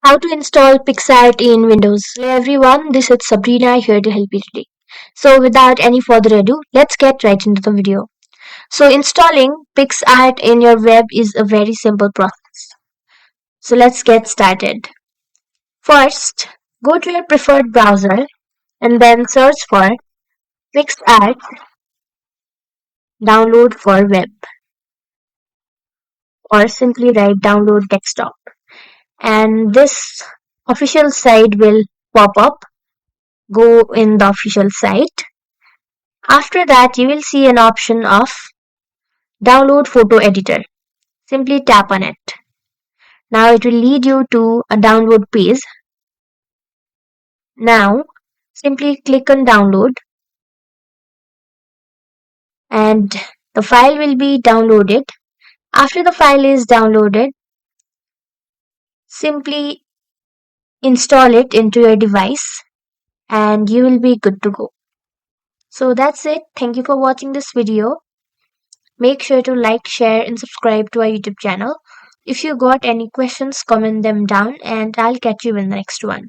How to install Picsart in Windows. Hello everyone, this is Sabrina here to help you today. So without any further ado, let's get right into the video. So installing Picsart in your web is a very simple process. So let's get started. First, go to your preferred browser and then search for Picsart download for web or simply write download desktop. And this official site will pop up. Go in the official site. After that, you will see an option of download photo editor. Simply tap on it. Now it will lead you to a download page. Now simply click on download and the file will be downloaded. After the file is downloaded, simply install it into your device and you will be good to go. So that's it. Thank you for watching this video. Make sure to like, share and subscribe to our YouTube channel. If you got any questions, comment them down and I'll catch you in the next one.